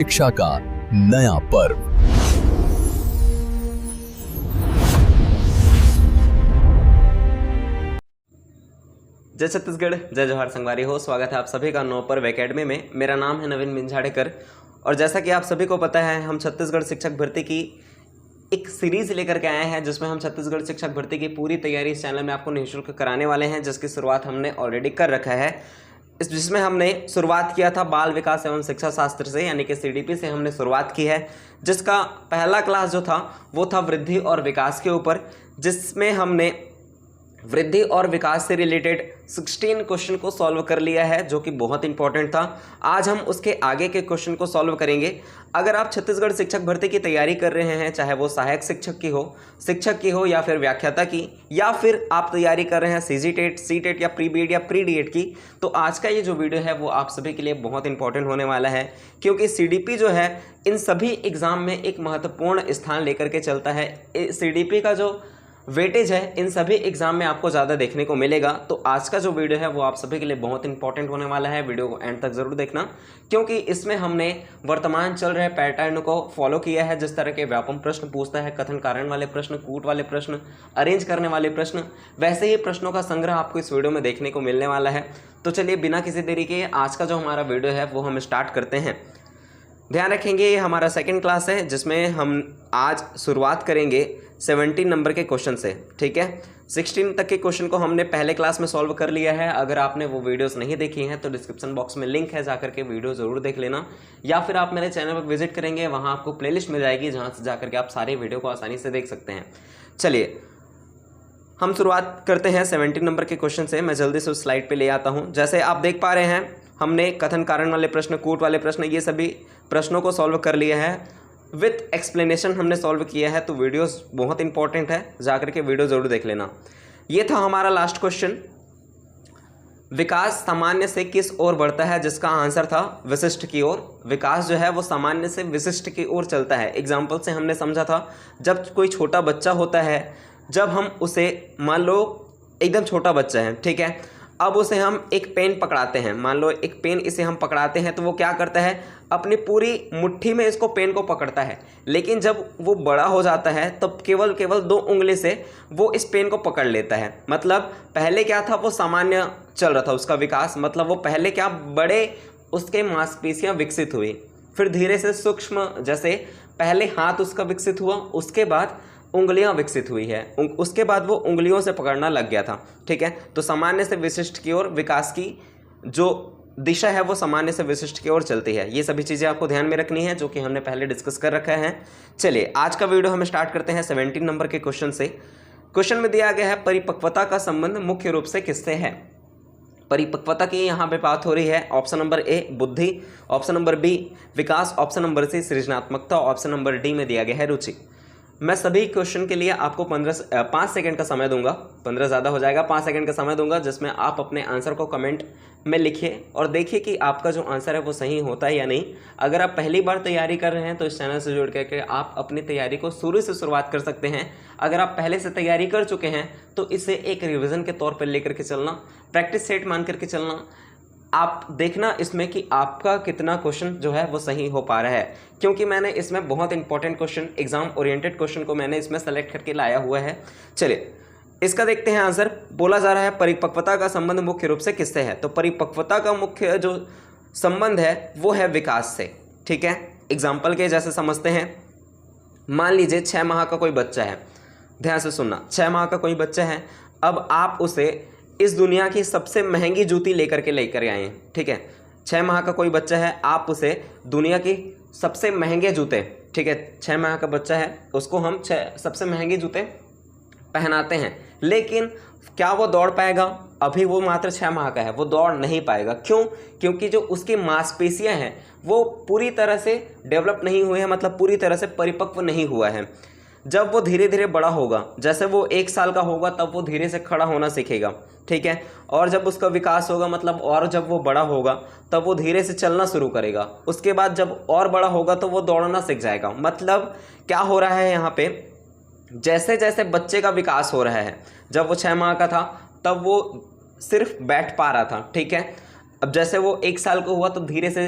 शिक्षा का नया पर्व। जय छत्तीसगढ़, जय जवाहर संगवारी हो। स्वागत है आप सभी का नौ पर्व एकेडमी में। मेरा नाम है नवीन बिंझाड़ेकर और जैसा कि आप सभी को पता है, हम छत्तीसगढ़ शिक्षक भर्ती की एक सीरीज़ लेकर के आए हैं जिसमें हम छत्तीसगढ़ शिक्षक भर्ती की पूरी तैयारी इस चैनल में आपको निःशुल्क कराने वाले हैं, जिसकी शुरुआत हमने ऑलरेडी कर रखा है। जिसमें हमने शुरुआत किया था बाल विकास एवं शिक्षा शास्त्र से, यानी कि सीडीपी से हमने शुरुआत की है, जिसका पहला क्लास जो था वो था वृद्धि और विकास के ऊपर, जिसमें हमने वृद्धि और विकास से रिलेटेड 16 क्वेश्चन को सॉल्व कर लिया है, जो कि बहुत इंपॉर्टेंट था। आज हम उसके आगे के क्वेश्चन को सॉल्व करेंगे। अगर आप छत्तीसगढ़ शिक्षक भर्ती की तैयारी कर रहे हैं, चाहे वो सहायक शिक्षक की हो या फिर व्याख्याता की, या फिर आप तैयारी कर रहे हैं सीजीटेट, सीटेट या प्री बीएड या प्री डीएड की, तो आज का ये जो वीडियो है वो आप सभी के लिए बहुत इंपॉर्टेंट होने वाला है, क्योंकि सीडीपी जो है इन सभी एग्ज़ाम में एक महत्वपूर्ण स्थान लेकर के चलता है। सीडीपी का जो वेटेज है इन सभी एग्जाम में आपको ज़्यादा देखने को मिलेगा। तो आज का जो वीडियो है वो आप सभी के लिए बहुत इंपॉर्टेंट होने वाला है। वीडियो को एंड तक ज़रूर देखना, क्योंकि इसमें हमने वर्तमान चल रहे पैटर्न को फॉलो किया है। जिस तरह के व्यापम प्रश्न पूछता है, कथन कारण वाले प्रश्न, कूट वाले प्रश्न, अरेंज करने वाले प्रश्न, वैसे ही प्रश्नों का संग्रह आपको इस वीडियो में देखने को मिलने वाला है। तो चलिए बिना किसी देरी के आज का जो हमारा वीडियो है वो हम स्टार्ट करते हैं। ध्यान रखेंगे, ये हमारा सेकंड क्लास है जिसमें हम आज शुरुआत करेंगे 17 नंबर के क्वेश्चन से। ठीक है, 16 तक के क्वेश्चन को हमने पहले क्लास में सॉल्व कर लिया है। अगर आपने वो वीडियोस नहीं देखी हैं तो डिस्क्रिप्शन बॉक्स में लिंक है, जाकर के वीडियो ज़रूर देख लेना, या फिर आप मेरे चैनल पर विजिट करेंगे, वहाँ आपको प्लेलिस्ट मिल जाएगी, जहाँ से जाकर के आप सारे वीडियो को आसानी से देख सकते हैं। चलिए हम शुरुआत करते हैं 17 नंबर के क्वेश्चन से। मैं जल्दी से उस स्लाइड पे ले आता हूं। जैसे आप देख पा रहे हैं, हमने कथन कारण वाले प्रश्न, कूट वाले प्रश्न, ये सभी प्रश्नों को सॉल्व कर लिया है, विथ एक्सप्लेनेशन हमने सॉल्व किया है। तो वीडियोस बहुत इंपॉर्टेंट है, जाकर के वीडियो ज़रूर देख लेना। ये था हमारा लास्ट क्वेश्चन, विकास सामान्य से किस ओर बढ़ता है, जिसका आंसर था विशिष्ट की ओर। विकास जो है वो सामान्य से विशिष्ट की ओर चलता है। एग्जाम्पल से हमने समझा था, जब कोई छोटा बच्चा होता है, जब हम उसे, मान लो एकदम छोटा बच्चा है, ठीक है, अब उसे हम एक पेन पकड़ाते हैं, मान लो एक पेन इसे हम पकड़ाते हैं, तो वो क्या करता है, अपनी पूरी मुट्ठी में इसको पेन को पकड़ता है। लेकिन जब वो बड़ा हो जाता है तब केवल 2 उंगली से वो इस पेन को पकड़ लेता है। मतलब पहले क्या था, वो सामान्य चल रहा था उसका विकास, मतलब वो पहले क्या, बड़े उसके मांसपेशियाँ विकसित हुई, फिर धीरे से सूक्ष्म, जैसे पहले हाथ उसका विकसित हुआ, उसके बाद उंगलियां विकसित हुई है, उसके बाद वो उंगलियों से पकड़ना लग गया था। ठीक है, तो सामान्य से विशिष्ट की ओर विकास की जो दिशा है वो सामान्य से विशिष्ट की ओर चलती है। ये सभी चीज़ें आपको ध्यान में रखनी है, जो कि हमने पहले डिस्कस कर रखा है। चलिए आज का वीडियो हम स्टार्ट करते हैं 17 नंबर के क्वेश्चन से। क्वेश्चन में दिया गया है, परिपक्वता का संबंध मुख्य रूप से किससे है। परिपक्वता की यहाँ पे बात हो रही है। ऑप्शन नंबर ए बुद्धि, ऑप्शन नंबर बी विकास, ऑप्शन नंबर सी सृजनात्मकता, ऑप्शन नंबर डी में दिया गया है रुचि। मैं सभी क्वेश्चन के लिए आपको 5 सेकंड का समय दूंगा, 15 ज़्यादा हो जाएगा, 5 सेकंड का समय दूंगा, जिसमें आप अपने आंसर को कमेंट में लिखिए और देखिए कि आपका जो आंसर है वो सही होता है या नहीं। अगर आप पहली बार तैयारी कर रहे हैं तो इस चैनल से जुड़ करके आप अपनी तैयारी को शुरू से शुरुआत कर सकते हैं। अगर आप पहले से तैयारी कर चुके हैं तो इसे एक रिविज़न के तौर पर लेकर के चलना, प्रैक्टिस सेट मान करके चलना। आप देखना इसमें कि आपका कितना क्वेश्चन जो है वो सही हो पा रहा है, क्योंकि मैंने इसमें बहुत important question, exam oriented question को मैंने इसमें सेलेक्ट करके लाया हुआ है। चलिए इसका देखते हैं आंसर। बोला जा रहा है परिपक्वता का संबंध मुख्य रूप से किससे है, तो परिपक्वता का मुख्य जो संबंध है वो है विकास से। ठीक है, एग्जाम्पल के जैसे समझते हैं। मान लीजिए 6 माह का कोई बच्चा है, ध्यान से सुनना, 6 माह का कोई बच्चा है, अब आप उसे इस दुनिया की सबसे महंगी जूती लेकर आए हैं। ठीक है, 6 माह का कोई बच्चा है, आप उसे दुनिया की सबसे महंगे जूते, ठीक है, 6 माह का बच्चा है, उसको हम सबसे महंगे जूते पहनाते हैं, लेकिन क्या वो दौड़ पाएगा? अभी वो मात्र 6 माह का है, वो दौड़ नहीं पाएगा। क्यों? क्योंकि जो उसकी मांसपेशियां हैं वो पूरी तरह से डेवलप नहीं हुए हैं, मतलब पूरी तरह से परिपक्व नहीं हुआ है। जब वो धीरे धीरे बड़ा होगा, जैसे वो 1 साल का होगा तब वो धीरे से खड़ा होना सीखेगा। ठीक है, और जब उसका विकास होगा, मतलब और जब वो बड़ा होगा तब वो धीरे से चलना शुरू करेगा। उसके बाद जब और बड़ा होगा तो वो दौड़ना सीख जाएगा। मतलब क्या हो रहा है यहाँ पे, जैसे जैसे बच्चे का विकास हो रहा है, जब वो 6 माह का था तब वो सिर्फ बैठ पा रहा था। ठीक है, अब जैसे वो 1 साल का हुआ तो धीरे से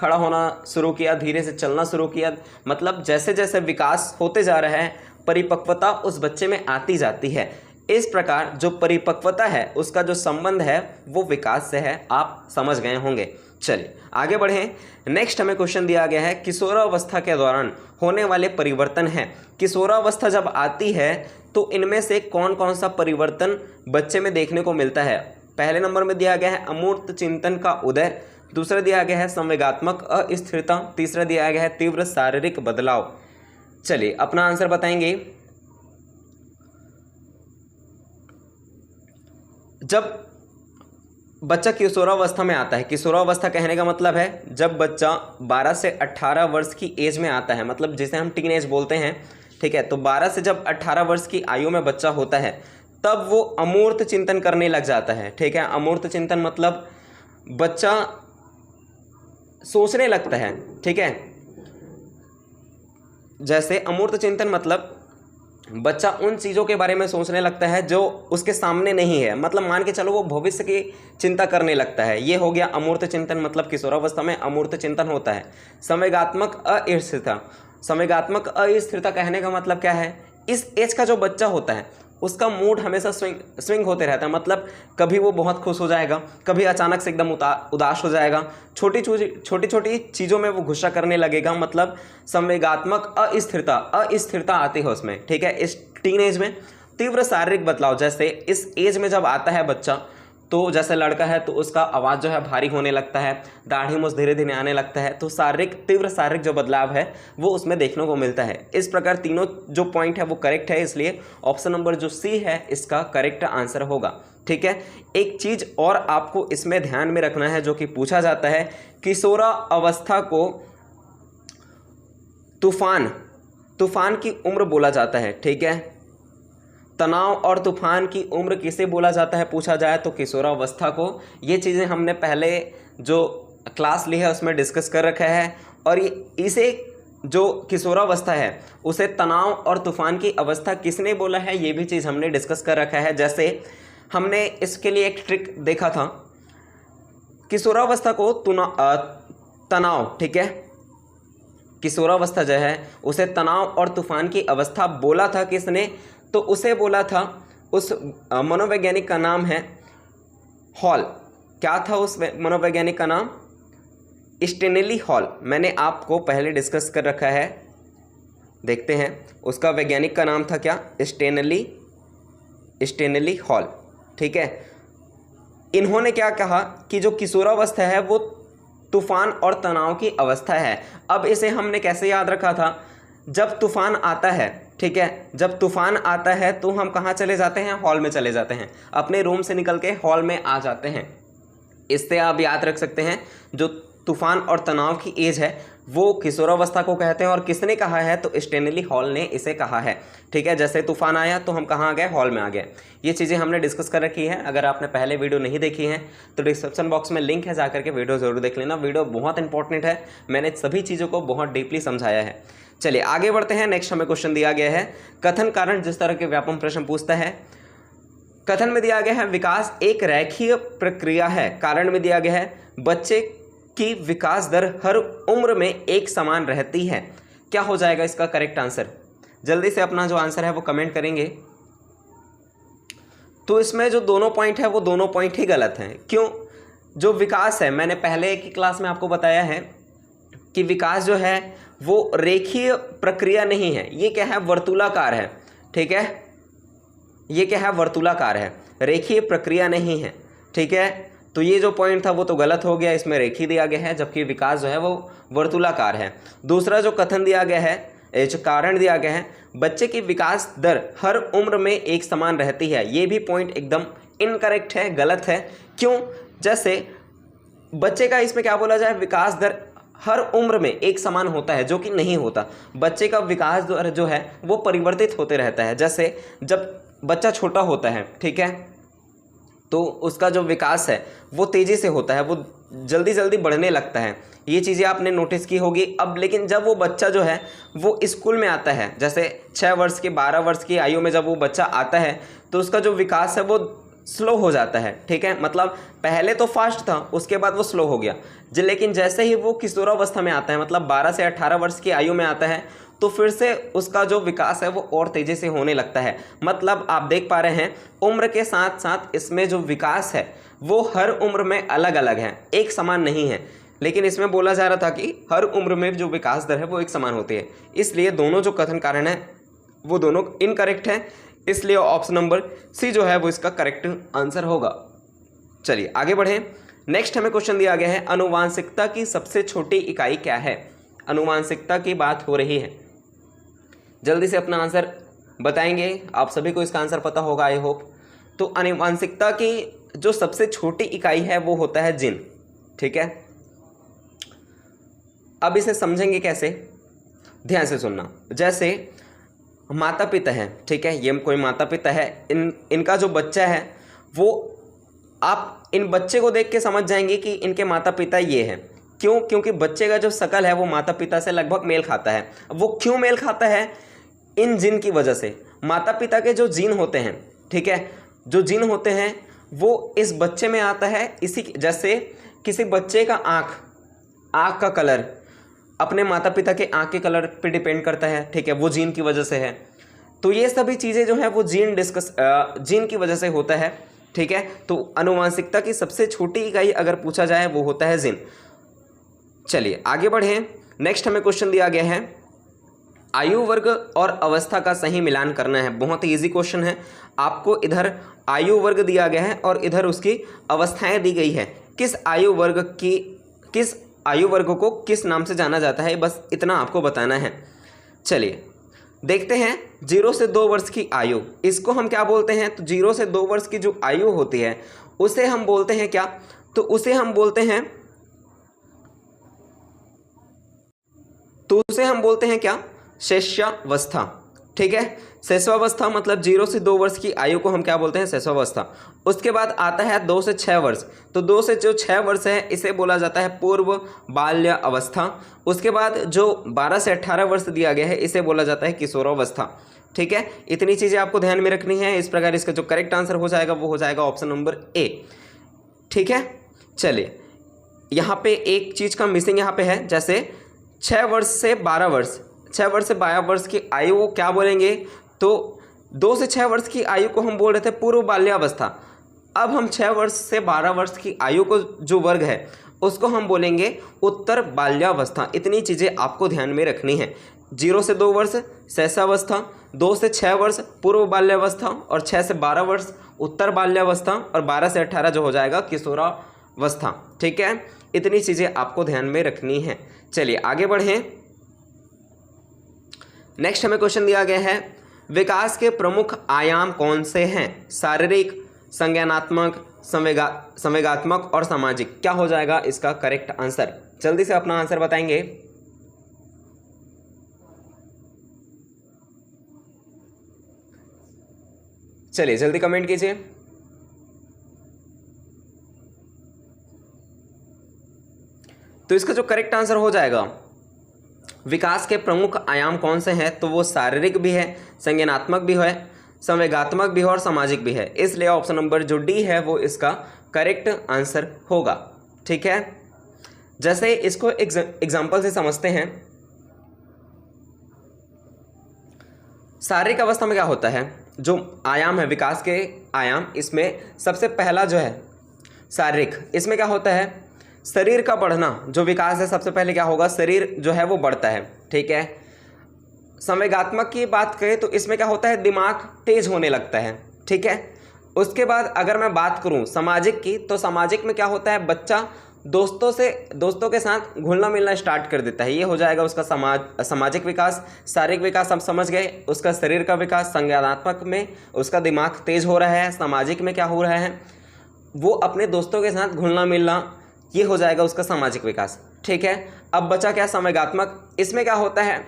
खड़ा होना शुरू किया, धीरे से चलना शुरू किया, मतलब जैसे जैसे विकास होते जा रहा है परिपक्वता उस बच्चे में आती जाती है। इस प्रकार जो परिपक्वता है उसका जो संबंध है वो विकास से है, आप समझ गए होंगे। चलिए आगे बढ़ें। नेक्स्ट हमें क्वेश्चन दिया गया है किशोरावस्था के दौरान होने वाले परिवर्तन हैं। किशोरावस्था जब आती है तो इनमें से कौन कौन सा परिवर्तन बच्चे में देखने को मिलता है। पहले नंबर में दिया गया है अमूर्त चिंतन का उदय, दूसरा दिया गया है संवेगात्मक अस्थिरता, तीसरा दिया गया है तीव्र शारीरिक बदलाव। चलिए अपना आंसर बताएंगे। जब बच्चा किशोरावस्था में आता है, किशोरावस्था कहने का मतलब है जब बच्चा 12 से 18 वर्ष की एज में आता है, मतलब जिसे हम टीन एज बोलते हैं, ठीक है। तो 12 से जब 18 वर्ष की आयु में बच्चा होता है तब वो अमूर्त चिंतन करने लग जाता है, ठीक है। अमूर्त चिंतन मतलब बच्चा सोचने लगता है, ठीक है। जैसे अमूर्त चिंतन मतलब बच्चा उन चीज़ों के बारे में सोचने लगता है जो उसके सामने नहीं है, मतलब मान के चलो वो भविष्य की चिंता करने लगता है। ये हो गया अमूर्त चिंतन, मतलब किशोरावस्था में अमूर्त चिंतन होता है। संवेगात्मक अस्थिरता, संवेगात्मक अस्थिरता कहने का मतलब क्या है, इस एज का जो बच्चा होता है उसका मूड हमेशा स्विंग होते रहता है, मतलब कभी वो बहुत खुश हो जाएगा, कभी अचानक से एकदम उदास हो जाएगा, छोटी छोटी चीज़ों में वो गुस्सा करने लगेगा, मतलब संवेगात्मक अस्थिरता आती है उसमें, ठीक है। इस टीन एज में तीव्र शारीरिक बदलाव, जैसे इस एज में जब आता है बच्चा तो जैसे लड़का है तो उसका आवाज़ जो है भारी होने लगता है, दाढ़ी मूंछ धीरे धीरे आने लगता है, तो तीव्र शारीरिक जो बदलाव है वो उसमें देखने को मिलता है। इस प्रकार तीनों जो पॉइंट है वो करेक्ट है, इसलिए ऑप्शन नंबर जो सी है इसका करेक्ट आंसर होगा, ठीक है। एक चीज़ और आपको इसमें ध्यान में रखना है जो कि पूछा जाता है, किशोरावस्था को तूफान की उम्र बोला जाता है, ठीक है। तनाव और तूफान की उम्र किसे बोला जाता है पूछा जाए तो किशोरावस्था को। ये चीज़ें हमने पहले जो क्लास ली है उसमें डिस्कस कर रखा है, और इसे जो किशोरावस्था है उसे तनाव और तूफान की अवस्था किसने बोला है ये भी चीज़ हमने डिस्कस कर रखा है। जैसे हमने इसके लिए एक ट्रिक देखा था, किशोरावस्था को तनाव, ठीक है, किशोरावस्था जो है उसे तनाव और तूफान की अवस्था बोला था किसने, तो उसे बोला था, उस मनोवैज्ञानिक का नाम है हॉल। क्या था उस मनोवैज्ञानिक का नाम? Stanley hall. मैंने आपको पहले डिस्कस कर रखा है, देखते हैं उसका वैज्ञानिक का नाम था क्या, स्टेनली हॉल, ठीक है। इन्होंने क्या कहा कि जो किशोरावस्था है वो तूफान और तनाव की अवस्था है। अब इसे हमने कैसे याद रखा था, जब तूफान आता है, ठीक है, जब तूफान आता है तो हम कहाँ चले जाते हैं, हॉल में चले जाते हैं, अपने रूम से निकल के हॉल में आ जाते हैं। इससे आप याद रख सकते हैं जो तूफान और तनाव की एज है वो किशोरावस्था को कहते हैं, और किसने कहा है तो स्टेनली हॉल ने इसे कहा है, ठीक है। जैसे तूफान आया तो हम कहाँ आ गए, हॉल में आ गए। ये चीज़ें हमने डिस्कस कर रखी है। अगर आपने पहले वीडियो नहीं देखी है तो डिस्क्रिप्शन बॉक्स में लिंक है, जाकर के वीडियो ज़रूर देख लेना। वीडियो बहुत इंपॉर्टेंट है, मैंने सभी चीज़ों को बहुत डीपली समझाया है। चलिए आगे बढ़ते हैं। नेक्स्ट हमें क्वेश्चन दिया गया है, कथन कारण जिस तरह के व्यापक प्रश्न पूछता है। कथन में दिया गया है विकास एक रैखिक प्रक्रिया है। कारण में दिया गया है बच्चे की विकास दर हर उम्र में एक समान रहती है। क्या हो जाएगा इसका करेक्ट आंसर? जल्दी से अपना जो आंसर है वो कमेंट करेंगे। तो इसमें जो दोनों पॉइंट है वो दोनों पॉइंट ही गलत हैं। क्यों? जो विकास है, मैंने पहले की क्लास में आपको बताया है कि विकास जो है वो रेखीय प्रक्रिया नहीं है, ये क्या है, वर्तुलाकार है, ठीक है। ये क्या है, वर्तुलाकार है, रेखीय प्रक्रिया नहीं है, ठीक है। तो ये जो पॉइंट था वो तो गलत हो गया, इसमें रेखीय दिया गया है जबकि विकास जो है वो वर्तुलाकार है। दूसरा जो कथन दिया गया है, जो कारण दिया गया है बच्चे की विकास दर हर उम्र में एक समान रहती है, ये भी पॉइंट एकदम इनकरेक्ट है, गलत है। क्यों? जैसे बच्चे का इसमें क्या बोला जाए, विकास दर हर उम्र में एक समान होता है, जो कि नहीं होता। बच्चे का विकास दर जो है वो परिवर्तित होते रहता है। जैसे जब बच्चा छोटा होता है, ठीक है, तो उसका जो विकास है वो तेज़ी से होता है, वो जल्दी जल्दी बढ़ने लगता है। ये चीज़ें आपने नोटिस की होगी। अब लेकिन जब वो बच्चा जो है वो स्कूल में आता है, जैसे 6 वर्ष की 12 वर्ष की आयु में जब वो बच्चा आता है तो उसका जो विकास है वो स्लो हो जाता है, ठीक है। मतलब पहले तो फास्ट था, उसके बाद वो स्लो हो गया लेकिन जैसे ही वो किशोरावस्था में आता है, मतलब 12 से 18 वर्ष की आयु में आता है, तो फिर से उसका जो विकास है वो और तेज़ी से होने लगता है। मतलब आप देख पा रहे हैं उम्र के साथ साथ इसमें जो विकास है वो हर उम्र में अलग अलग है, एक समान नहीं है। लेकिन इसमें बोला जा रहा था कि हर उम्र में जो विकास दर है वो एक समान होती है, इसलिए दोनों जो कथन कारण है वो दोनों इनकरेक्ट है, इसलिए ऑप्शन नंबर सी जो है वो इसका करेक्ट आंसर होगा। चलिए आगे बढ़ें। नेक्स्ट हमें क्वेश्चन दिया गया है, आनुवांशिकता की सबसे छोटी इकाई क्या है। आनुवांशिकता की बात हो रही है, जल्दी से अपना आंसर बताएंगे। आप सभी को इसका आंसर पता होगा आई होप। तो आनुवांशिकता की जो सबसे छोटी इकाई है वो होता है जीन, ठीक है। अब इसे समझेंगे कैसे, ध्यान से सुनना। जैसे माता पिता है, ठीक है, ये कोई माता पिता है, इनका जो बच्चा है वो, आप इन बच्चे को देख के समझ जाएंगे कि इनके माता पिता ये हैं। क्यों? क्योंकि बच्चे का जो शकल है वो माता पिता से लगभग मेल खाता है। वो क्यों मेल खाता है? इन जीन की वजह से। माता पिता के जो जीन होते हैं, ठीक है, जो जीन होते हैं वो इस बच्चे में आता है। इसी जैसे किसी बच्चे का आँख का कलर अपने माता पिता के आँख के कलर पे डिपेंड करता है, ठीक है, वो जीन की वजह से है। तो ये सभी चीज़ें जो है वो जीन की वजह से होता है, ठीक है। तो आनुवांशिकता की सबसे छोटी इकाई अगर पूछा जाए वो होता है जीन। चलिए आगे बढ़ें। नेक्स्ट हमें क्वेश्चन दिया गया है, आयु वर्ग और अवस्था का सही मिलान करना है। बहुत ही ईजी क्वेश्चन है। आपको इधर आयु वर्ग दिया गया है और इधर उसकी अवस्थाएं दी गई है। किस आयु वर्ग को किस नाम से जाना जाता है, बस इतना आपको बताना है। चलिए देखते हैं। 0 से 2 वर्ष की आयु, इसको हम क्या बोलते हैं? तो 0 से 2 वर्ष की जो आयु होती है उसे हम बोलते हैं क्या? तो उसे हम बोलते हैं क्या? शैशवावस्था, ठीक है। शैशवावस्था मतलब 0 से 2 वर्ष की आयु को हम क्या बोलते हैं? शैशवावस्था। उसके बाद आता है 2 से 6 वर्ष। तो 2 से जो 6 वर्ष है इसे बोला जाता है पूर्व बाल्य अवस्था। उसके बाद जो 12 से 18 वर्ष दिया गया है इसे बोला जाता है किशोरावस्था, ठीक है। इतनी चीज़ें आपको ध्यान में रखनी है। इस प्रकार इसका जो करेक्ट आंसर हो जाएगा वो हो जाएगा ऑप्शन नंबर ए, ठीक है। चलिए यहाँ पे एक चीज़ का मिसिंग यहाँ पे है, जैसे 6 वर्ष से 12 वर्ष की आयु को क्या बोलेंगे? तो 2 से 6 वर्ष की आयु को हम बोल रहे थे पूर्व बाल्यावस्था। अब हम 6 वर्ष से 12 वर्ष की आयु को जो वर्ग है उसको हम बोलेंगे उत्तर बाल्यावस्था। इतनी चीज़ें आपको ध्यान में रखनी है। 0 से 2 वर्ष शैशवावस्था, 2 से 6 वर्ष पूर्व बाल्यावस्था और 6 से 12 वर्ष उत्तर बाल्यावस्था और 12 से 18 जो हो जाएगा किशोरावस्था, ठीक है। इतनी चीज़ें आपको ध्यान में रखनी है। चलिए आगे बढ़ें। नेक्स्ट हमें क्वेश्चन दिया गया है, विकास के प्रमुख आयाम कौन से हैं? शारीरिक, संज्ञानात्मक, संवेगात्मक और सामाजिक। क्या हो जाएगा इसका करेक्ट आंसर? जल्दी से अपना आंसर बताएंगे। चलिए जल्दी कमेंट कीजिए। तो इसका जो करेक्ट आंसर हो जाएगा, विकास के प्रमुख आयाम कौन से हैं? तो वो शारीरिक भी है, संज्ञानात्मक भी है, संवेगात्मक भी है और सामाजिक भी है। इसलिए ऑप्शन नंबर जो डी है वो इसका करेक्ट आंसर होगा, ठीक है। जैसे इसको एग्जाम्पल से समझते हैं। शारीरिक अवस्था में क्या होता है? जो आयाम है विकास के आयाम, इसमें सबसे पहला जो है शारीरिक, इसमें क्या होता है? शरीर का बढ़ना। जो विकास है सबसे पहले क्या होगा? शरीर जो है वो बढ़ता है, ठीक है। संवेगात्मक की बात करें तो इसमें क्या होता है? दिमाग तेज होने लगता है, ठीक है। उसके बाद अगर मैं बात करूं सामाजिक की, तो सामाजिक में क्या होता है? बच्चा दोस्तों के साथ घुलना मिलना स्टार्ट कर देता है। ये हो जाएगा उसका सामाजिक विकास। शारीरिक विकास हम समझ गए, उसका शरीर का विकास। संज्ञानात्मक में उसका दिमाग तेज हो रहा है। सामाजिक में क्या हो रहा है? वो अपने दोस्तों के साथ घुलना मिलना, ये हो जाएगा उसका सामाजिक विकास, ठीक है। अब बचा क्या? संवेगात्मक। इसमें क्या होता है?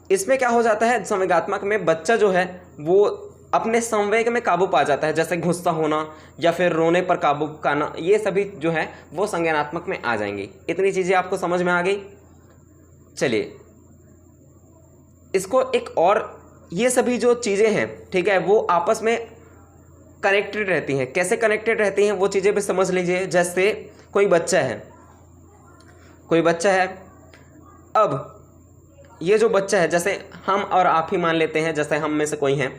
इसमें क्या हो जाता है? संवेगात्मक में बच्चा जो है वो अपने संवेग में काबू पा जाता है, जैसे गुस्सा होना या फिर रोने पर काबू पाना, ये सभी जो है वो संज्ञानात्मक में आ जाएंगी। इतनी चीज़ें आपको समझ में आ गई। चलिए इसको एक और ये सभी जो चीज़ें हैं, ठीक है, वो आपस में कनेक्टेड रहती हैं। कैसे कनेक्टेड रहती हैं वो चीज़ें भी समझ लीजिए। जैसे कोई बच्चा है, अब ये जो बच्चा है, जैसे हम और आप ही मान लेते हैं, जैसे हम में से कोई हैं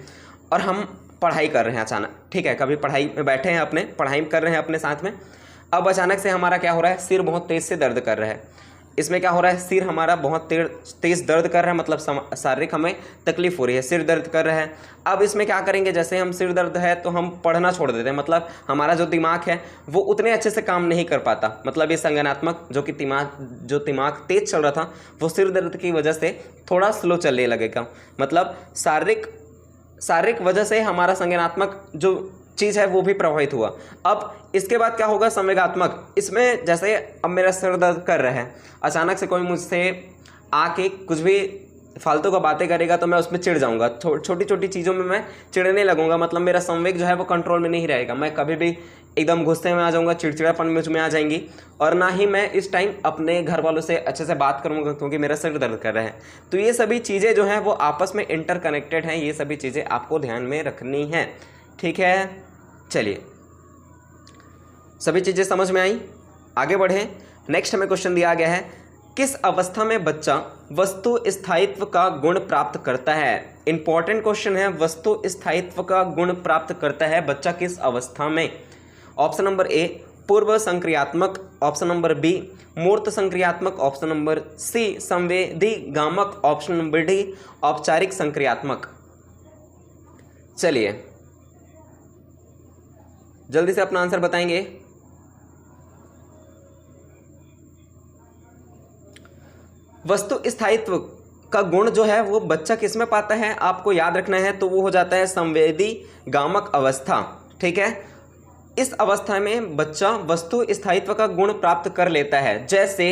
और हम पढ़ाई कर रहे हैं अचानक, ठीक है, कभी पढ़ाई में बैठे हैं, अपने पढ़ाई कर रहे हैं अपने साथ में। अब अचानक से हमारा क्या हो रहा है, सिर बहुत तेज़ से दर्द कर रहा है। इसमें क्या हो रहा है, सिर हमारा बहुत तेज़ दर्द कर रहा है, मतलब शारीरिक हमें तकलीफ हो रही है, सिर दर्द कर रहा है। अब इसमें क्या करेंगे, जैसे हम सिर दर्द है तो हम पढ़ना छोड़ देते हैं, मतलब हमारा जो दिमाग है वो उतने अच्छे से काम नहीं कर पाता। मतलब ये संज्ञानात्मक जो दिमाग तेज़ चल रहा था वो सिर दर्द की वजह से थोड़ा स्लो चलने लगेगा। मतलब शारीरिक वजह से हमारा संज्ञानात्मक जो चीज़ है वो भी प्रभावित हुआ। अब इसके बाद क्या होगा, संवेगात्मक। इसमें जैसे अब मेरा सिर दर्द कर रहा है, अचानक से कोई मुझसे आके कुछ भी फालतू का बातें करेगा तो मैं उसमें चिढ़ जाऊंगा, छोटी छोटी चीज़ों में मैं चिढ़ने लगूंगा। मतलब मेरा संवेग जो है वो कंट्रोल में नहीं रहेगा, मैं कभी भी एकदम गुस्से में आ जाऊंगा, चिड़चिड़ापन मुझ में आ जाएंगी, और ना ही मैं इस टाइम अपने घर वालों से अच्छे से बात करूंगा क्योंकि मेरा सिर दर्द कर रहा है। तो ये सभी चीज़ें जो हैं वो आपस में इंटरकनेक्टेड हैं, ये सभी चीज़ें आपको ध्यान में रखनी हैं, ठीक है। चलिए, सभी चीज़ें समझ में आई, आगे बढ़ें। नेक्स्ट हमें क्वेश्चन दिया गया है, किस अवस्था में बच्चा वस्तु स्थायित्व का गुण प्राप्त करता है। इंपॉर्टेंट क्वेश्चन है, वस्तु स्थायित्व का गुण प्राप्त करता है बच्चा किस अवस्था में। ऑप्शन नंबर ए पूर्व संक्रियात्मक, ऑप्शन नंबर बी मूर्त संक्रियात्मक, ऑप्शन नंबर सी संवेदी गामक, ऑप्शन नंबर डी औपचारिक संक्रियात्मक। चलिए जल्दी से अपना आंसर बताएंगे। वस्तु स्थायित्व का गुण जो है वो बच्चा किस में पाता है, आपको याद रखना है, तो वो हो जाता है संवेदी गामक अवस्था, ठीक है। इस अवस्था में बच्चा वस्तु स्थायित्व का गुण प्राप्त कर लेता है। जैसे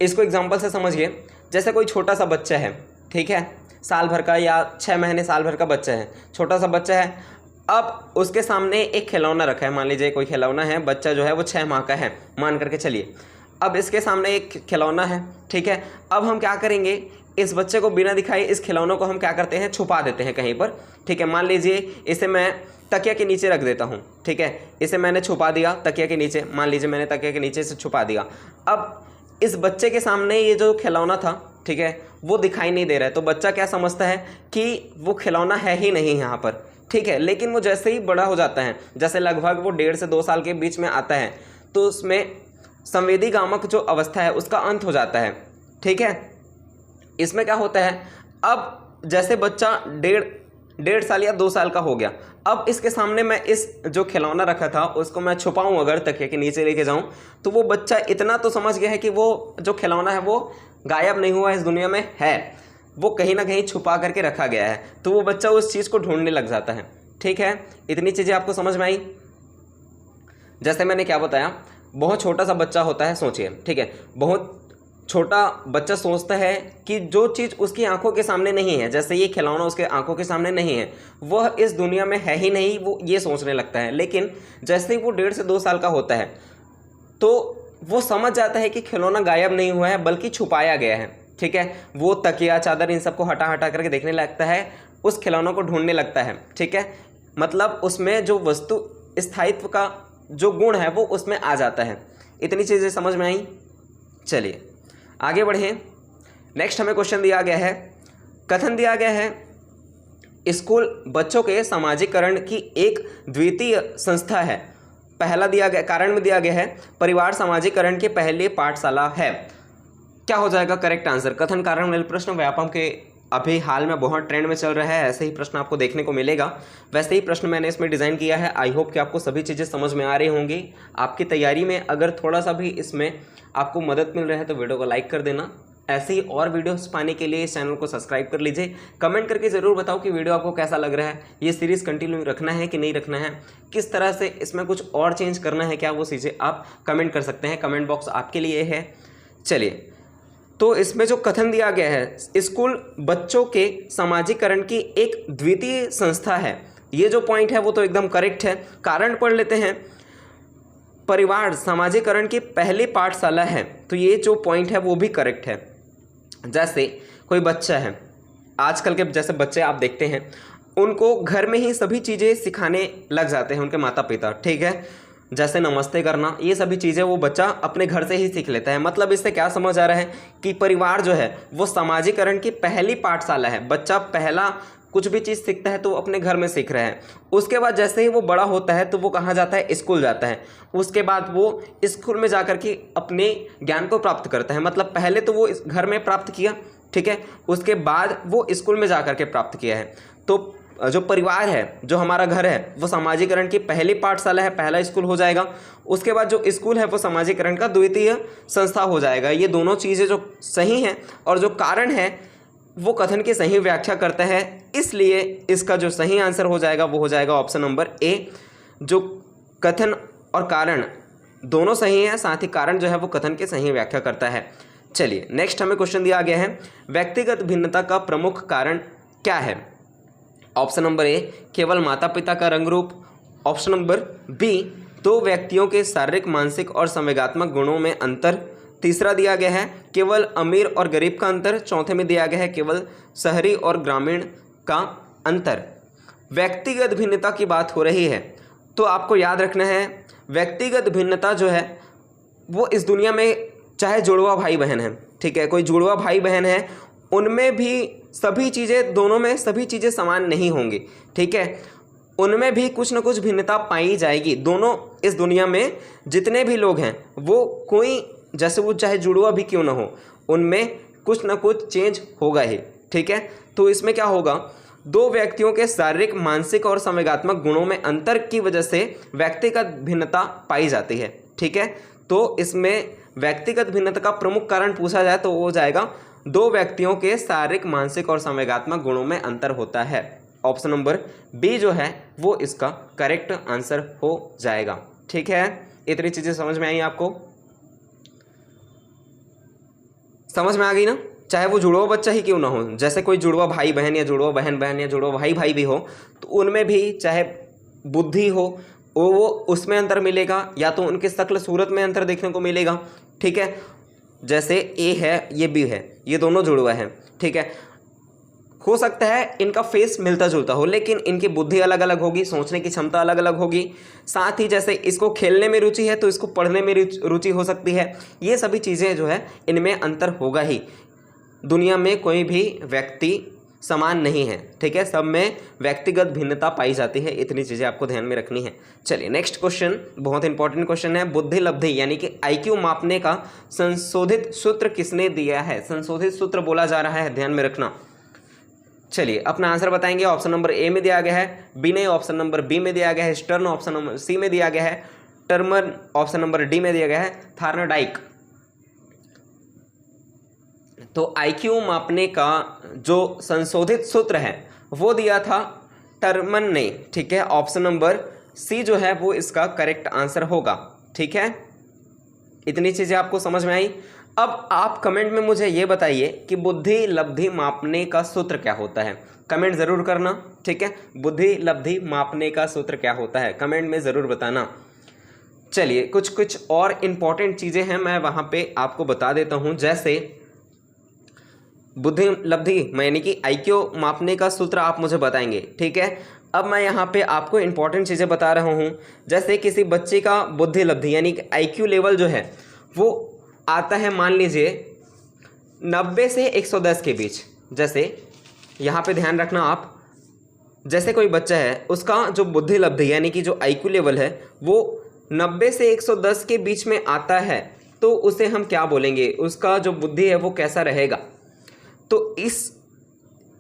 इसको एग्जांपल से समझिए, जैसे कोई छोटा सा बच्चा है, ठीक है, साल भर का या 6 महीने साल भर का बच्चा है, छोटा सा बच्चा है। अब उसके सामने एक खिलौना रखा है, मान लीजिए कोई खिलौना है, बच्चा जो है वो 6 माह का है मान करके चलिए। अब इसके सामने एक खिलौना है, ठीक है। अब हम क्या करेंगे, इस बच्चे को बिना दिखाए इस खिलौनों को हम क्या करते हैं, छुपा देते हैं कहीं पर, ठीक है। मान लीजिए इसे मैं तकिया के नीचे रख देता हूँ, ठीक है, इसे मैंने छुपा दिया तकिया के नीचे, मान लीजिए मैंने तकिया के नीचे से छुपा दिया। अब इस बच्चे के सामने ये जो खिलौना था, ठीक है, वो दिखाई नहीं दे रहा है, तो बच्चा क्या समझता है कि वो खिलौना है ही नहीं यहाँ पर, ठीक है। लेकिन वो जैसे ही बड़ा हो जाता है, जैसे लगभग वो 1.5 से 2 साल के बीच में आता है, तो उसमें संवेदी गामक जो अवस्था है उसका अंत हो जाता है, ठीक है। इसमें क्या होता है, अब जैसे बच्चा 1.5 साल या 2 साल का हो गया, अब इसके सामने मैं इस जो खिलौना रखा था उसको मैं छुपाऊं, अगर तकिया के नीचे लेके जाऊं, तो वो बच्चा इतना तो समझ गया है कि वो जो खिलौना है वो गायब नहीं हुआ, इस दुनिया में है, वो कहीं ना कहीं छुपा करके रखा गया है। तो वो बच्चा उस चीज़ को ढूंढने लग जाता है, ठीक है। इतनी चीज़ें आपको समझ में आई। जैसे मैंने क्या बताया, बहुत छोटा सा बच्चा होता है, सोचिए, ठीक है, बहुत छोटा बच्चा सोचता है कि जो चीज़ उसकी आंखों के सामने नहीं है, जैसे ये खिलौना उसके आंखों के सामने नहीं है, वह इस दुनिया में है ही नहीं, वो ये सोचने लगता है। लेकिन जैसे ही वो 1.5 से 2 साल का होता है तो वो समझ जाता है कि खिलौना गायब नहीं हुआ है बल्कि छुपाया गया है, ठीक है। वो तकिया चादर इन सबको हटा हटा करके देखने लगता है, उस खिलौनों को ढूंढने लगता है, ठीक है। मतलब उसमें जो वस्तु स्थायित्व का जो गुण है वो उसमें आ जाता है। इतनी चीज़ें समझ में आई। चलिए आगे बढ़ें। नेक्स्ट हमें क्वेश्चन दिया गया है, कथन दिया गया है, स्कूल बच्चों के सामाजिकरण की एक द्वितीय संस्था है। पहला दिया गया, कारण में दिया गया है, परिवार सामाजिकरण की पहली पाठशाला है। क्या हो जाएगा करेक्ट आंसर। कथन कारण वाले प्रश्न व्यापम के अभी हाल में बहुत ट्रेंड में चल रहा है, ऐसे ही प्रश्न आपको देखने को मिलेगा। वैसे ही प्रश्न मैंने इसमें डिज़ाइन किया है। आई होप कि आपको सभी चीज़ें समझ में आ रही होंगी। आपकी तैयारी में अगर थोड़ा सा भी इसमें आपको मदद मिल रहा है तो वीडियो को लाइक कर देना। ऐसे ही और वीडियोस पाने के लिए इस चैनल को सब्सक्राइब कर लीजिए। कमेंट करके ज़रूर बताओ कि वीडियो आपको कैसा लग रहा है, ये सीरीज़ कंटिन्यू रखना है कि नहीं रखना है, किस तरह से इसमें कुछ और चेंज करना है क्या, वो चीज़ें आप कमेंट कर सकते हैं। कमेंट बॉक्स आपके लिए है। चलिए, तो इसमें जो कथन दिया गया है, स्कूल बच्चों के सामाजिकरण की एक द्वितीय संस्था है, ये जो पॉइंट है वो तो एकदम करेक्ट है। कारण पढ़ लेते हैं, परिवार सामाजिकरण की पहली पाठशाला है, तो ये जो पॉइंट है वो भी करेक्ट है। जैसे कोई बच्चा है, आजकल के जैसे बच्चे आप देखते हैं, उनको घर में ही सभी चीज़ें सिखाने लग जाते हैं उनके माता पिता, ठीक है। जैसे नमस्ते करना, ये सभी चीज़ें वो बच्चा अपने घर से ही सीख लेता है। मतलब इससे क्या समझ आ रहा है कि परिवार जो है वो सामाजिकरण की पहली पाठशाला है। बच्चा पहला कुछ भी चीज़ सीखता है तो वो अपने घर में सीख रहा है। उसके बाद जैसे ही वो बड़ा होता है तो वो कहाँ जाता है, स्कूल जाता है। उसके बाद वो स्कूल में जाकर के अपने ज्ञान को प्राप्त करता है। मतलब पहले तो वो इस घर में प्राप्त किया, ठीक है, उसके बाद वो स्कूल में जाकर के प्राप्त किया है। तो जो परिवार है, जो हमारा घर है, वो सामाजिकरण की पहली पाठशाला है, पहला स्कूल हो जाएगा। उसके बाद जो स्कूल है वो सामाजिकरण का द्वितीय संस्था हो जाएगा। ये दोनों चीज़ें जो सही हैं और जो कारण है वो कथन की सही व्याख्या करता है, इसलिए इसका जो सही आंसर हो जाएगा वो हो जाएगा ऑप्शन नंबर ए। जो कथन और कारण दोनों सही हैं, साथ ही कारण जो है वो कथन की सही व्याख्या करता है। चलिए नेक्स्ट हमें क्वेश्चन दिया गया है, व्यक्तिगत भिन्नता का प्रमुख कारण क्या है। ऑप्शन नंबर ए, केवल माता पिता का रंग रूप। ऑप्शन नंबर बी, दो व्यक्तियों के शारीरिक, मानसिक और संवेगात्मक गुणों में अंतर। तीसरा दिया गया है केवल अमीर और गरीब का अंतर। चौथे में दिया गया है केवल शहरी और ग्रामीण का अंतर। व्यक्तिगत भिन्नता की बात हो रही है तो आपको याद रखना है, व्यक्तिगत भिन्नता जो है वो इस दुनिया में चाहे जुड़वा भाई बहन है, ठीक है, कोई जुड़वा भाई बहन है, उनमें भी सभी चीज़ें, दोनों में सभी चीज़ें समान नहीं होंगी, ठीक है, उनमें भी कुछ न कुछ भिन्नता पाई जाएगी। दोनों इस दुनिया में जितने भी लोग हैं वो कोई, जैसे वो चाहे जुड़वा भी क्यों ना हो, उनमें कुछ न कुछ चेंज होगा ही, ठीक है। तो इसमें क्या होगा, दो व्यक्तियों के शारीरिक, मानसिक और संवेगात्मक गुणों में अंतर की वजह से व्यक्तिगत भिन्नता पाई जाती है, ठीक है। तो इसमें व्यक्तिगत भिन्नता का प्रमुख कारण पूछा जाए तो वो हो जाएगा दो व्यक्तियों के शारीरिक, मानसिक और संवेगात्मक गुणों में अंतर होता है। ऑप्शन नंबर बी जो है वो इसका करेक्ट आंसर हो जाएगा, ठीक है। इतनी चीज़ें समझ में आई आपको, समझ में आ गई ना। चाहे वो जुड़वा बच्चा ही क्यों ना हो, जैसे कोई जुड़वा भाई बहन या जुड़वा बहन बहन या जुड़वा भाई भाई भी हो, तो उनमें भी चाहे बुद्धि हो वो उसमें अंतर मिलेगा, या तो उनके शक्ल सूरत में अंतर देखने को मिलेगा, ठीक है। जैसे ए है, ये बी है, ये दोनों जुड़वा हैं, ठीक है। हो सकता है इनका फेस मिलता जुलता हो, लेकिन इनकी बुद्धि अलग अलग होगी, सोचने की क्षमता अलग अलग होगी। साथ ही जैसे इसको खेलने में रुचि है तो इसको पढ़ने में रुचि हो सकती है। ये सभी चीज़ें जो है इनमें अंतर होगा ही। दुनिया में कोई भी व्यक्ति समान नहीं है, ठीक है, सब में व्यक्तिगत भिन्नता पाई जाती है। इतनी चीज़ें आपको ध्यान में रखनी है। चलिए नेक्स्ट क्वेश्चन, बहुत इंपॉर्टेंट क्वेश्चन है। बुद्धि लब्धि यानी कि IQ मापने का संशोधित सूत्र किसने दिया है। संशोधित सूत्र बोला जा रहा है, ध्यान में रखना। चलिए अपना आंसर बताएंगे। ऑप्शन नंबर ए में दिया गया है, बी नहीं, ऑप्शन नंबर बी में दिया गया है स्टर्न, ऑप्शन नंबर सी में दिया गया है टर्मर, ऑप्शन नंबर डी में दिया गया है थार्नडाइक। तो IQ मापने का जो संशोधित सूत्र है वो दिया था टर्मन ने, ठीक है। ऑप्शन नंबर सी जो है वो इसका करेक्ट आंसर होगा, ठीक है। इतनी चीज़ें आपको समझ में आई। अब आप कमेंट में मुझे ये बताइए कि बुद्धि लब्धि मापने का सूत्र क्या होता है। कमेंट ज़रूर करना, ठीक है। बुद्धि लब्धि मापने का सूत्र क्या होता है, कमेंट में ज़रूर बताना। चलिए कुछ और इम्पॉर्टेंट चीज़ें हैं, मैं वहाँ पे आपको बता देता हूँ। जैसे बुद्धि लब्धि यानी कि IQ मापने का सूत्र आप मुझे बताएंगे, ठीक है। अब मैं यहाँ पे आपको इम्पॉर्टेंट चीज़ें बता रहा हूँ। जैसे किसी बच्चे का बुद्धि लब्धि यानी कि IQ लेवल जो है वो आता है, मान लीजिए 90 से 110 के बीच। जैसे यहाँ पे ध्यान रखना आप, जैसे कोई बच्चा है उसका जो बुद्धि लब्धि यानी कि जो IQ लेवल है वो 90 से 110 के बीच में आता है, तो उसे हम क्या बोलेंगे, उसका जो बुद्धि है वो कैसा रहेगा। तो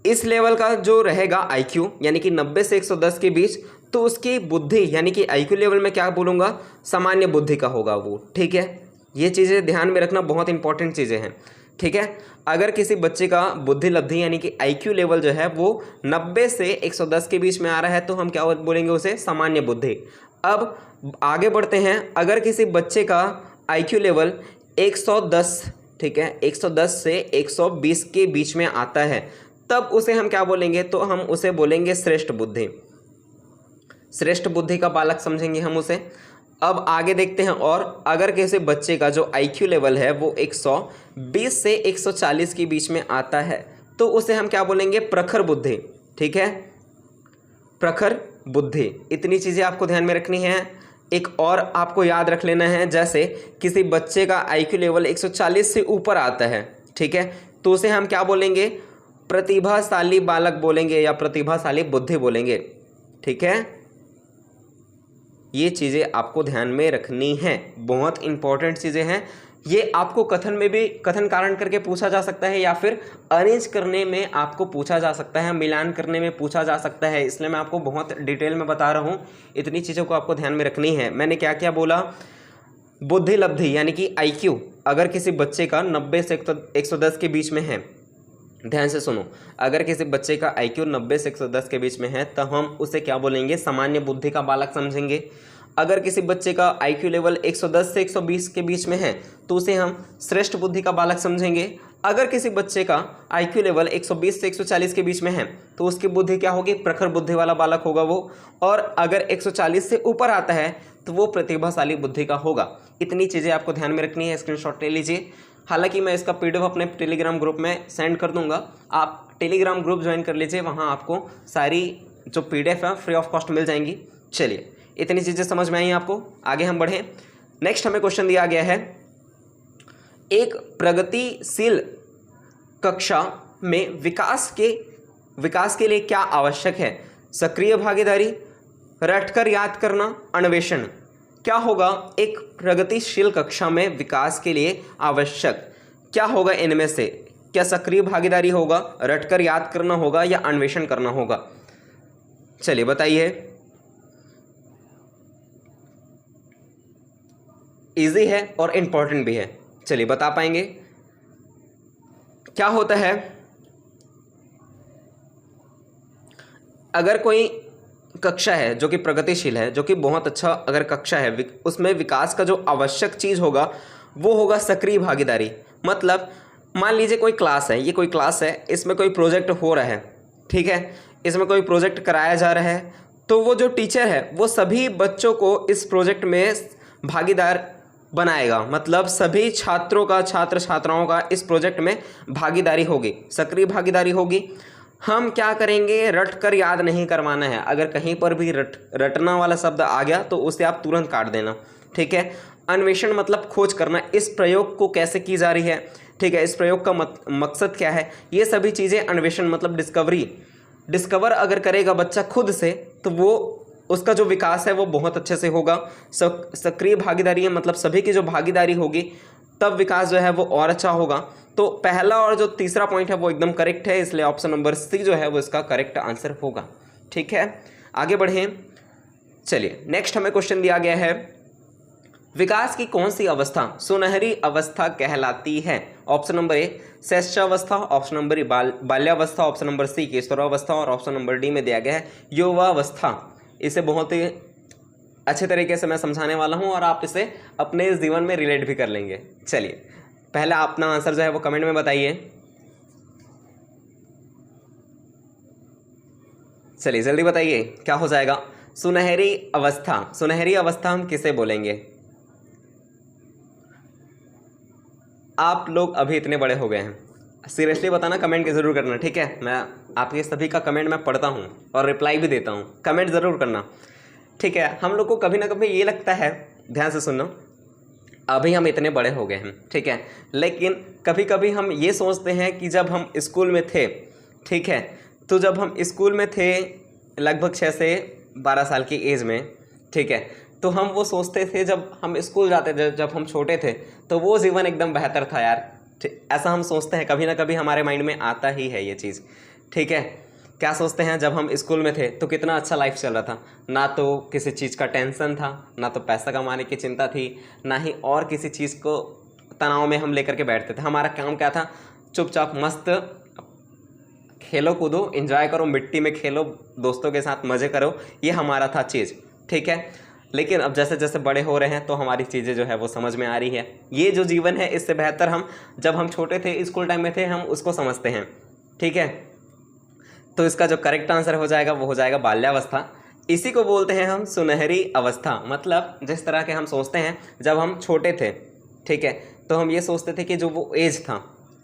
इस लेवल का जो रहेगा IQ यानी कि 90 से 110 के बीच, तो उसकी बुद्धि यानी कि IQ लेवल में क्या बोलूँगा, सामान्य बुद्धि का होगा वो, ठीक है। ये चीज़ें ध्यान में रखना, बहुत इंपॉर्टेंट चीज़ें हैं, ठीक है। अगर किसी बच्चे का बुद्धि लब्धि यानी कि IQ लेवल जो है वो 90 से 110 के बीच में आ रहा है तो हम क्या बोलेंगे, उसे सामान्य बुद्धि। अब आगे बढ़ते हैं। अगर किसी बच्चे का IQ लेवल 110, ठीक है, 110 से 120 के बीच में आता है, तब उसे हम क्या बोलेंगे, तो हम उसे बोलेंगे श्रेष्ठ बुद्धि। श्रेष्ठ बुद्धि का बालक समझेंगे हम उसे। अब आगे देखते हैं। और अगर किसी बच्चे का जो IQ लेवल है वो 120 से 140 के बीच में आता है, तो उसे हम क्या बोलेंगे, प्रखर बुद्धि। ठीक है, प्रखर बुद्धि। इतनी चीज़ें आपको ध्यान में रखनी है। एक और आपको याद रख लेना है, जैसे किसी बच्चे का IQ लेवल 140 से ऊपर आता है, ठीक है, तो उसे हम क्या बोलेंगे, प्रतिभाशाली बालक बोलेंगे या प्रतिभाशाली बुद्धि बोलेंगे। ठीक है, ये चीज़ें आपको ध्यान में रखनी है, बहुत इंपॉर्टेंट चीज़ें हैं। ये आपको कथन में भी कथन कारण करके पूछा जा सकता है, या फिर अरेंज करने में आपको पूछा जा सकता है, मिलान करने में पूछा जा सकता है, इसलिए मैं आपको बहुत डिटेल में बता रहा हूँ। इतनी चीज़ों को आपको ध्यान में रखनी है। मैंने क्या क्या बोला, बुद्धि लब्धि यानी कि IQ अगर किसी बच्चे का 90 से 110 के बीच में है, ध्यान से सुनो, अगर किसी बच्चे का IQ 90 से 110 के बीच में है तो हम उसे क्या बोलेंगे, सामान्य बुद्धि का बालक समझेंगे। अगर किसी बच्चे का IQ लेवल 110 से 120 के बीच में है तो उसे हम श्रेष्ठ बुद्धि का बालक समझेंगे। अगर किसी बच्चे का IQ लेवल 120 से 140 के बीच में है तो उसकी बुद्धि क्या होगी, प्रखर बुद्धि वाला बालक होगा वो। और अगर 140 से ऊपर आता है तो वो प्रतिभाशाली बुद्धि का होगा। इतनी चीज़ें आपको ध्यान में रखनी है, स्क्रीनशॉट ले लीजिए। हालांकि मैं इसका PDF अपने टेलीग्राम ग्रुप में सेंड कर दूंगा, आप टेलीग्राम ग्रुप ज्वाइन कर लीजिए, वहाँ आपको सारी जो PDF है फ्री ऑफ कॉस्ट मिल जाएंगी। चलिए, इतनी चीज़ें समझ में आई आपको, आगे हम बढ़ें। नेक्स्ट हमें क्वेश्चन दिया गया है, एक प्रगतिशील कक्षा में विकास के लिए क्या आवश्यक है, सक्रिय भागीदारी, रटकर याद करना, अन्वेषण। क्या होगा एक प्रगतिशील कक्षा में विकास के लिए आवश्यक, क्या होगा इनमें से, क्या सक्रिय भागीदारी होगा, रटकर याद करना होगा या अन्वेषण करना होगा? चलिए बताइए। इजी है और इम्पॉर्टेंट भी है, चलिए बता पाएंगे क्या होता है। अगर कोई कक्षा है जो कि प्रगतिशील है, जो कि बहुत अच्छा अगर कक्षा है, उसमें विकास का जो आवश्यक चीज़ होगा वो होगा सक्रिय भागीदारी। मतलब मान लीजिए कोई क्लास है, ये कोई क्लास है, इसमें कोई प्रोजेक्ट हो रहा है, ठीक है, इसमें कोई प्रोजेक्ट कराया जा रहा है, तो वो जो टीचर है वो सभी बच्चों को इस प्रोजेक्ट में भागीदार बनाएगा। मतलब सभी छात्रों का, छात्र छात्राओं का इस प्रोजेक्ट में भागीदारी होगी, सक्रिय भागीदारी होगी। हम क्या करेंगे, रट कर याद नहीं करवाना है। अगर कहीं पर भी रटना वाला शब्द आ गया तो उसे आप तुरंत काट देना, ठीक है। अन्वेषण मतलब खोज करना, इस प्रयोग को कैसे की जा रही है, ठीक है, इस प्रयोग का मकसद क्या है, ये सभी चीज़ें अन्वेषण मतलब डिस्कवर अगर करेगा बच्चा खुद से तो वो उसका जो विकास है वो बहुत अच्छे से होगा। सक्रिय भागीदारी है मतलब सभी की जो भागीदारी होगी तब विकास जो है वो और अच्छा होगा। तो पहला और जो तीसरा पॉइंट है वो एकदम करेक्ट है, इसलिए ऑप्शन नंबर C जो है वो इसका करेक्ट आंसर होगा। ठीक है, आगे बढ़ें। चलिए नेक्स्ट हमें क्वेश्चन दिया गया है, विकास की कौन सी अवस्था सुनहरी अवस्था कहलाती है? ऑप्शन नंबर A शैशवावस्था, ऑप्शन नंबर B बाल्यावस्था, ऑप्शन नंबर C किशोरावस्था और ऑप्शन नंबर D में दिया गया है युवावस्था। इसे बहुत ही अच्छे तरीके से मैं समझाने वाला हूं और आप इसे अपने जीवन में रिलेट भी कर लेंगे। चलिए पहले अपना आंसर जो है वो कमेंट में बताइए। चलिए जल्दी बताइए क्या हो जाएगा। सुनहरी अवस्था, सुनहरी अवस्था हम किसे बोलेंगे? आप लोग अभी इतने बड़े हो गए हैं, सीरियसली बताना, कमेंट ज़रूर करना, ठीक है। मैं आपके सभी का कमेंट मैं पढ़ता हूँ और रिप्लाई भी देता हूँ, कमेंट ज़रूर करना, ठीक है। हम लोग को कभी ना कभी ये लगता है, ध्यान से सुनो, अभी हम इतने बड़े हो गए हैं, ठीक है, लेकिन कभी कभी हम ये सोचते हैं कि जब हम स्कूल में थे, ठीक है, तो जब हम स्कूल में थे लगभग 6 से 12 साल की एज में, ठीक है, तो हम वो सोचते थे जब हम स्कूल जाते थे, जब हम छोटे थे तो वो जीवन एकदम बेहतर था यार, ऐसा हम सोचते हैं, कभी ना कभी हमारे माइंड में आता ही है ये चीज़, ठीक है। क्या सोचते हैं, जब हम स्कूल में थे तो कितना अच्छा लाइफ चल रहा था, ना तो किसी चीज़ का टेंशन था, ना तो पैसा कमाने की चिंता थी, ना ही और किसी चीज़ को तनाव में हम लेकर के बैठते थे। हमारा काम क्या था, चुपचाप मस्त खेलो कूदो, एंजॉय करो, मिट्टी में खेलो, दोस्तों के साथ मज़े करो, ये हमारा था चीज़, ठीक है। लेकिन अब जैसे जैसे बड़े हो रहे हैं तो हमारी चीज़ें जो है वो समझ में आ रही है, ये जो जीवन है इससे बेहतर हम जब हम छोटे थे, स्कूल टाइम में थे, हम उसको समझते हैं, ठीक है। तो इसका जो करेक्ट आंसर हो जाएगा वो हो जाएगा बाल्यावस्था। इसी को बोलते हैं हम सुनहरी अवस्था। मतलब जिस तरह के हम सोचते हैं जब हम छोटे थे, ठीक है, तो हम ये सोचते थे कि जो वो एज था,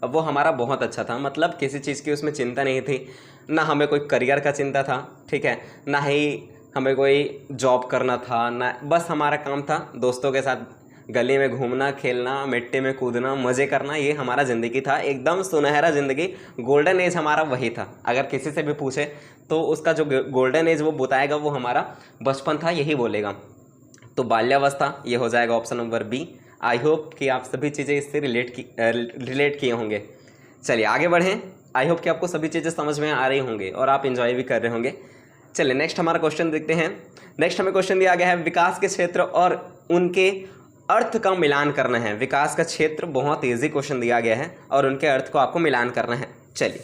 वो हमारा बहुत अच्छा था, मतलब किसी चीज़ की उसमें चिंता नहीं थी, ना हमें कोई करियर का चिंता था, ठीक है, ना ही हमें कोई जॉब करना था, ना, बस हमारा काम था दोस्तों के साथ गली में घूमना, खेलना, मिट्टी में कूदना, मज़े करना, ये हमारा ज़िंदगी था, एकदम सुनहरा ज़िंदगी, गोल्डन एज हमारा वही था। अगर किसी से भी पूछे तो उसका जो गोल्डन एज वो बताएगा वो हमारा बचपन था, यही बोलेगा। तो बाल्यावस्था ये हो जाएगा option number B. I hope कि आप सभी चीज़ें इससे रिलेट किए होंगे। चलिए आगे बढ़ें। आई होप कि आपको सभी चीज़ें समझ में आ रही होंगे और आप इन्जॉय भी कर रहे होंगे। चलिए नेक्स्ट हमारा क्वेश्चन देखते हैं। नेक्स्ट हमें क्वेश्चन दिया गया है, विकास के क्षेत्र और उनके अर्थ का मिलान करना है। विकास का क्षेत्र, बहुत ईजी क्वेश्चन दिया गया है और उनके अर्थ को आपको मिलान करना है। चलिए,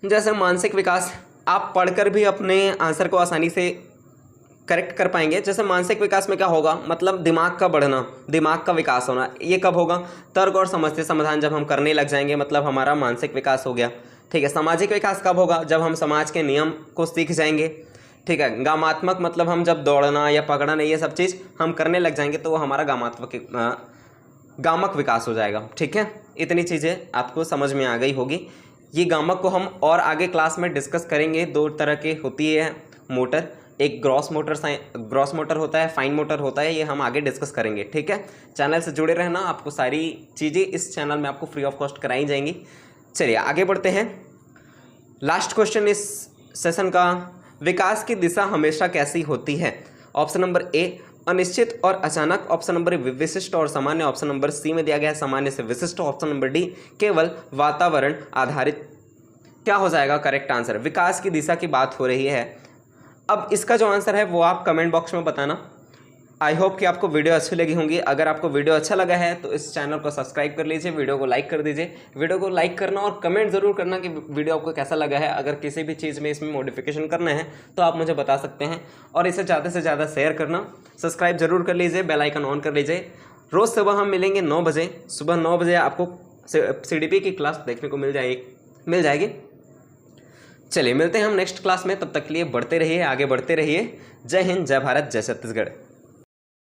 जैसे मानसिक विकास, आप पढ़कर भी अपने आंसर को आसानी से करेक्ट कर पाएंगे। जैसे मानसिक विकास में क्या होगा, मतलब दिमाग का बढ़ना, दिमाग का विकास होना। ये कब होगा, तर्क और समस्या समाधान जब हम करने लग जाएंगे, मतलब हमारा मानसिक विकास हो गया, ठीक है। सामाजिक विकास कब होगा, जब हम समाज के नियम को सीख जाएंगे, ठीक है। गामात्मक मतलब हम जब दौड़ना या पकड़ना ये सब चीज़ हम करने लग जाएंगे तो वो हमारा गामक विकास हो जाएगा, ठीक है। इतनी चीज़ें आपको समझ में आ गई होगी। ये गामक को हम और आगे क्लास में डिस्कस करेंगे। दो तरह के होती है मोटर, एक ग्रॉस मोटर होता है, फाइन मोटर होता है, ये हम आगे डिस्कस करेंगे, ठीक है। चैनल से जुड़े रहना, आपको सारी चीज़ें इस चैनल में आपको फ्री ऑफ कॉस्ट कराई जाएंगी। चलिए आगे बढ़ते हैं। लास्ट क्वेश्चन इस सेशन का, विकास की दिशा हमेशा कैसी होती है। ऑप्शन नंबर ए अनिश्चित और अचानक, ऑप्शन नंबर बी विशिष्ट और सामान्य, ऑप्शन नंबर सी में दिया गया है सामान्य से विशिष्ट, ऑप्शन नंबर डी केवल वातावरण आधारित। क्या हो जाएगा करेक्ट आंसर। विकास की दिशा की बात हो रही है। अब इसका जो आंसर है वो आप कमेंट बॉक्स में बताना। आई होप कि आपको वीडियो अच्छी लगी होंगी। अगर आपको वीडियो अच्छा लगा है तो इस चैनल को सब्सक्राइब कर लीजिए, वीडियो को लाइक कर दीजिए। वीडियो को लाइक करना और कमेंट ज़रूर करना कि वीडियो आपको कैसा लगा है। अगर किसी भी चीज़ में इसमें मॉडिफिकेशन करना है तो आप मुझे बता सकते हैं। और इसे ज़्यादा से ज़्यादा शेयर करना, सब्सक्राइब जरूर कर लीजिए, बेल आइकन ऑन कर लीजिए। रोज़ सुबह हम मिलेंगे 9 बजे, सुबह 9 बजे आपको CDP की क्लास देखने को मिल जाएगी। चलिए मिलते हैं हम नेक्स्ट क्लास में, तब तक के लिए बढ़ते रहिए, आगे बढ़ते रहिए। जय हिंद, जय भारत, जय छत्तीसगढ़।